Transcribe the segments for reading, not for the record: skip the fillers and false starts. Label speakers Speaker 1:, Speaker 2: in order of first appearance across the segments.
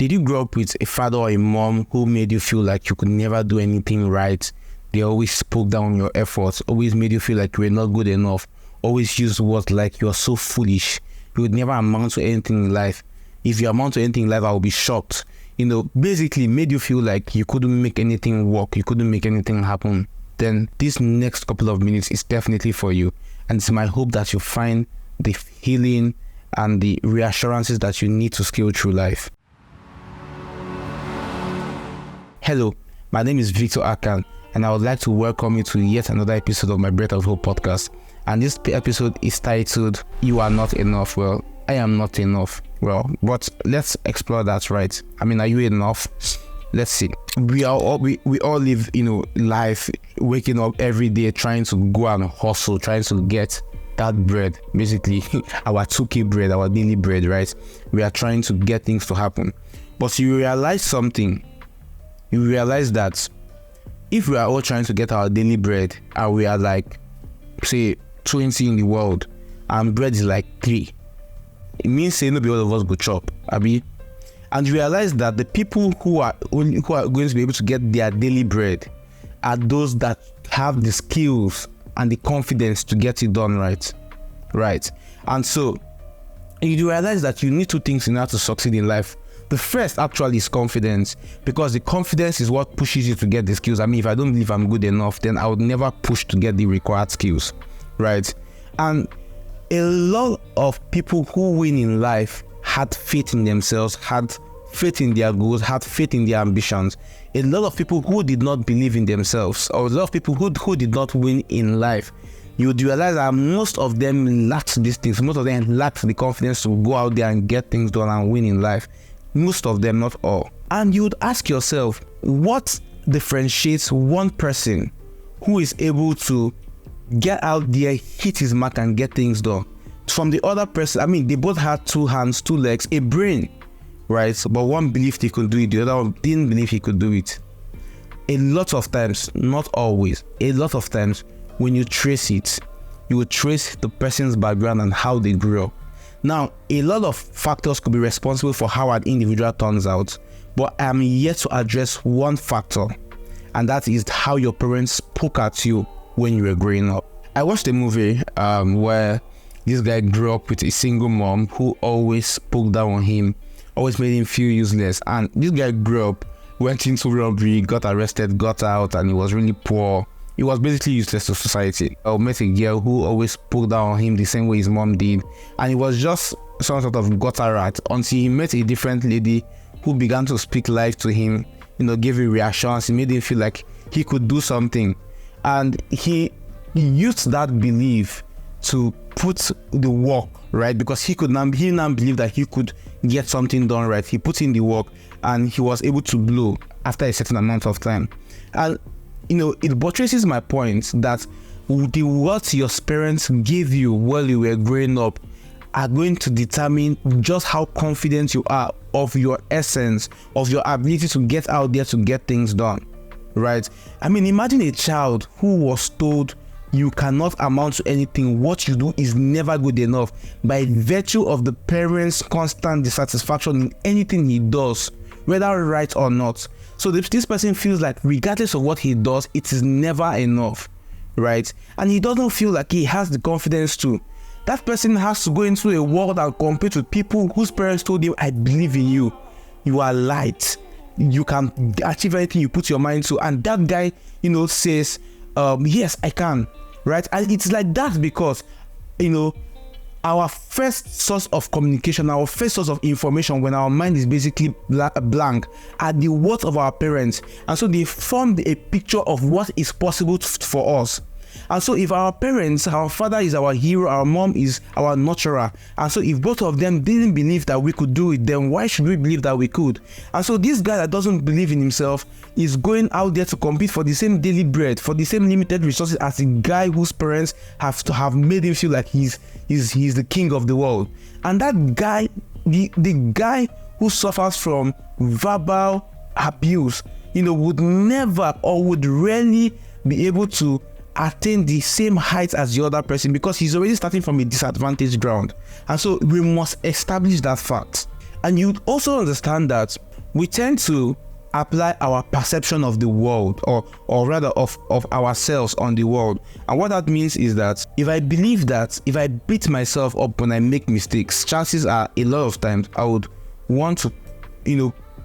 Speaker 1: Did you grow up with a father or a mom who made you feel like you could never do anything right? They always spoke down your efforts, always made you feel like you were not good enough, always used words like you're so foolish, you would never amount to anything in life. If you amount to anything in life, I will be shocked. Basically made you feel like you couldn't make anything work, you couldn't make anything happen. Then this next couple of minutes is definitely for you. And it's my hope that you find the healing and the reassurances that you need to scale through life. Hello, my name is Victor Akan, and I would like to welcome you to yet another episode of my Breath of Hope podcast. And this episode is titled, You Are Not Enough. Well, I am not enough. Well, but let's explore that, right? I mean, are you enough? Let's see. We all live, life, waking up every day, trying to go and hustle, trying to get that bread, basically our 2K bread, our daily bread, right? We are trying to get things to happen. But you realize something. You realize that if we are all trying to get our daily bread and we are like, say, 20 in the world and bread is like 3, it means say nobody all of us go chop, abi? And you realize that the people who are going to be able to get their daily bread are those that have the skills and the confidence to get it done right. And so you realize that you need 2 things in order to succeed in life. The first actually is confidence, because the confidence is what pushes you to get the skills. I mean, if I don't believe I'm good enough, then I would never push to get the required skills, right? And a lot of people who win in life had faith in themselves, had faith in their goals, had faith in their ambitions. A lot of people who did not believe in themselves, or a lot of people who did not win in life, you would realize that most of them lacked these things. Most of them lacked the confidence to go out there and get things done and win in life. Most of them, not all. And you would ask yourself, what differentiates one person who is able to get out there, hit his mark and get things done from the other person? I mean, they both had 2 hands, 2 legs, a brain, right? But one believed he could do it, the other one didn't believe he could do it. A lot of times, not always, a lot of times, when you trace it, you will trace the person's background and how they grew up. Now, a lot of factors could be responsible for how an individual turns out, but I am yet to address one factor, and that is how your parents spoke at you when you were growing up. I watched a movie where this guy grew up with a single mom who always spoke down on him, always made him feel useless. And this guy grew up, went into robbery, got arrested, got out, and he was really poor. He was basically useless to society. I met a girl who always spoke down on him the same way his mom did. And he was just some sort of gutter rat until he met a different lady who began to speak life to him, gave him reassurance. He made him feel like he could do something. And he used that belief to put the work, right? Because he now believed that he could get something done right. He put in the work and he was able to blow after a certain amount of time. And it buttresses my point that the words your parents gave you while you were growing up are going to determine just how confident you are of your essence, of your ability to get out there to get things done, right? I mean, imagine a child who was told you cannot amount to anything, what you do is never good enough, by virtue of the parents' constant dissatisfaction in anything he does, whether right or not. So this person feels like regardless of what he does, it is never enough, right? And he doesn't feel like he has the confidence to. That person has to go into a world and compete with people whose parents told him, I believe in you. You are light. You can achieve anything you put your mind to. And that guy, says, yes, I can, right? And it's like that because, our first source of communication, our first source of information when our mind is basically blank are the words of our parents. And so they form a picture of what is possible for us. And so if our parents, our father is our hero, our mom is our nurturer, and so if both of them didn't believe that we could do it, then why should we believe that we could? And so this guy that doesn't believe in himself is going out there to compete for the same daily bread, for the same limited resources as the guy whose parents have made him feel like he's the king of the world. And that guy, the guy who suffers from verbal abuse, would never or would rarely be able to attain the same height as the other person because he's already starting from a disadvantaged ground. And so we must establish that fact. And you also understand that we tend to apply our perception of the world, or rather of ourselves on the world. And what that means is that if I believe that if I beat myself up when I make mistakes, chances are a lot of times I would want to,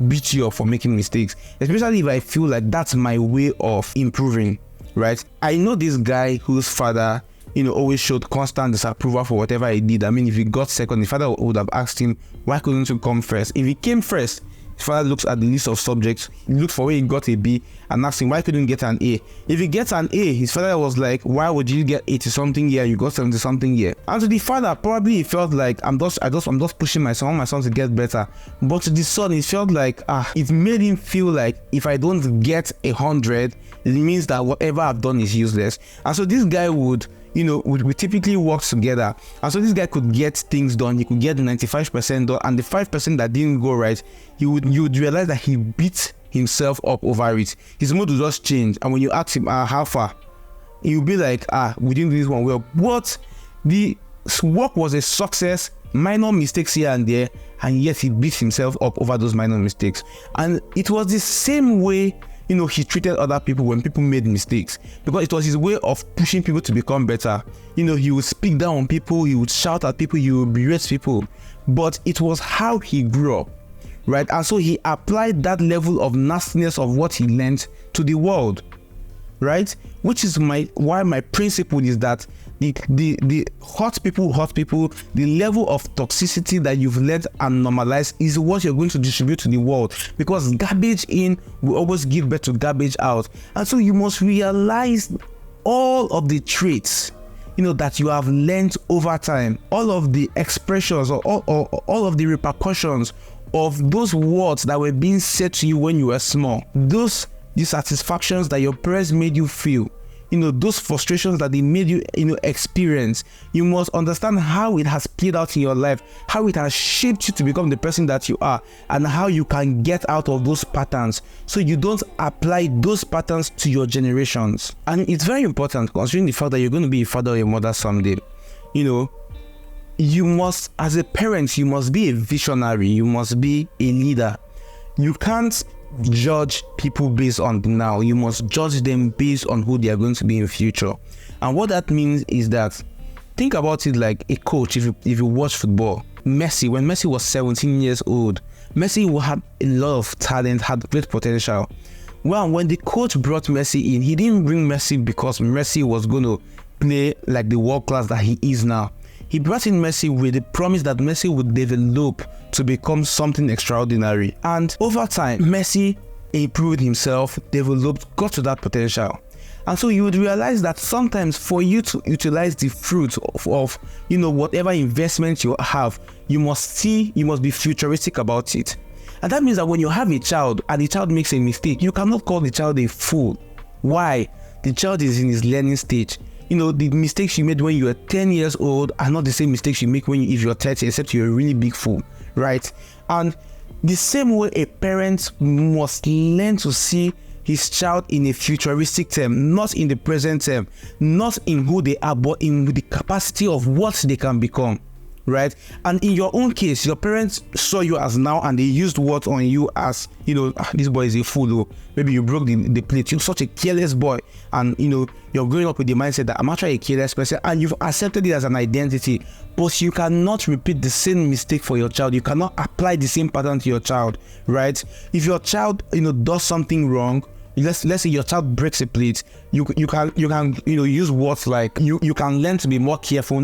Speaker 1: beat you up for making mistakes, especially if I feel like that's my way of improving, right? I know this guy whose father, always showed constant disapproval for whatever he did. I mean, if he got second, his father would have asked him, why couldn't you come first? If he came first, his father looks at the list of subjects, he looked for where he got a B and asked him, why couldn't you get an A? If he gets an A, his father was like, why would you get 80 something here? You got 70 something here. And to the father, probably he felt like, I'm just pushing my son to get better. But to the son, it felt like, it made him feel like if I don't get 100, it means that whatever I've done is useless. And so this guy would, we typically work together. And so this guy could get things done. He could get 95% done. And the 5% that didn't go right, you would realize that he beat himself up over it. His mood would just change. And when you ask him, how far? He'll be like, we didn't do this one well. But the work was a success, minor mistakes here and there, and yet he beat himself up over those minor mistakes. And it was the same way he treated other people when people made mistakes, because it was his way of pushing people to become better. He would speak down on people, he would shout at people, he would berate people, but it was how he grew up, right? And so he applied that level of nastiness of what he learned to the world, right? Which is why my principle is that the hurt people, the level of toxicity that you've learned and normalized is what you're going to distribute to the world, because garbage in will always give birth to garbage out. And so you must realize all of the traits that you have learned over time, all of the expressions or all of the repercussions of those words that were being said to you when you were small, those dissatisfactions that your parents made you feel, those frustrations that they made you, experience. You must understand how it has played out in your life, how it has shaped you to become the person that you are, and how you can get out of those patterns so you don't apply those patterns to your generations. And it's very important, considering the fact that you're going to be a father or a mother someday. You must, as a parent, you must be a visionary, you must be a leader. You can't judge people based on the now. You must judge them based on who they are going to be in future. And what that means is that, think about it like a coach. If you watch football, Messi, when Messi was 17 years old, Messi had a lot of talent, had great potential. Well, when the coach brought Messi in, he didn't bring Messi because Messi was going to play like the world class that he is now. He brought in Messi with the promise that Messi would develop to become something extraordinary. And over time, Messi improved himself, developed, got to that potential. And so you would realize that sometimes for you to utilize the fruit of whatever investment you have, you must be futuristic about it. And that means that when you have a child and the child makes a mistake, you cannot call the child a fool. Why? The child is in his learning stage. The mistakes you made when you were 10 years old are not the same mistakes you make if you're 30, except you're a really big fool, right? And the same way a parent must learn to see his child in a futuristic term, not in the present term, not in who they are, but in the capacity of what they can become, right? And in your own case, your parents saw you as now and they used words on you as, this boy is a fool, or maybe you broke the plate, you're such a careless boy, and you're growing up with the mindset that I'm actually a careless person, and you've accepted it as an identity. But you cannot repeat the same mistake for your child. You cannot apply the same pattern to your child, right? If your child does something wrong, let's say your child breaks a plate, you can use words like you can learn to be more careful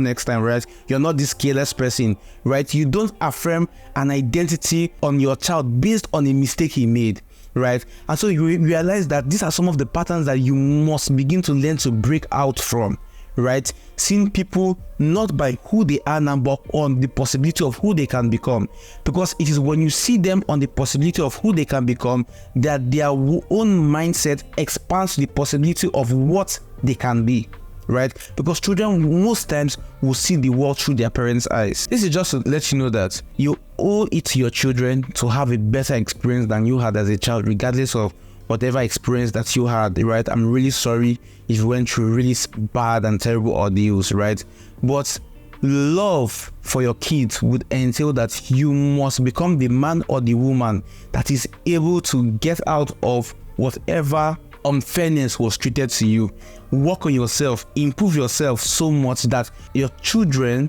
Speaker 1: next time, right? You're not this careless person, right? You don't affirm an identity on your child based on a mistake he made, right? And so you realize that these are some of the patterns that you must begin to learn to break out from, right? Seeing people not by who they are now, but on the possibility of who they can become. Because it is when you see them on the possibility of who they can become that their own mindset expands the possibility of what they can be, right? Because children most times will see the world through their parents' eyes. This is just to let you know that you owe it to your children to have a better experience than you had as a child, regardless of whatever experience that you had, right? I'm really sorry if you went through really bad and terrible ordeals, right? But Love for your kids would entail that you must become the man or the woman that is able to get out of whatever unfairness was treated to you. Work on yourself, improve yourself so much that your children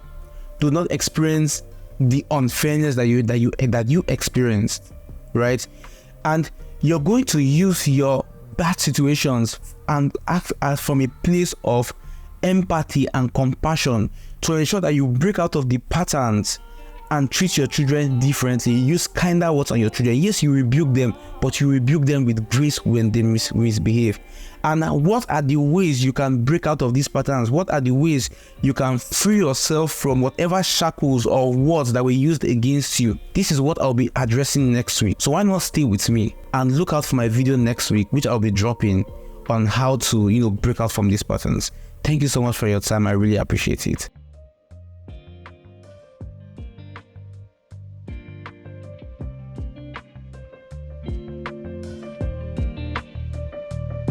Speaker 1: do not experience the unfairness that you experienced, right? And you're going to use your bad situations and act as from a place of empathy and compassion to ensure that you break out of the patterns and treat your children differently. Use kinder words on your children. Yes, you rebuke them, but you rebuke them with grace when they misbehave. And what are the ways you can break out of these patterns? What are the ways you can free yourself from whatever shackles or words that were used against you? This is what I'll be addressing next week. So why not stay with me and look out for my video next week, which I'll be dropping on how to, break out from these patterns. Thank you so much for your time. I really appreciate it.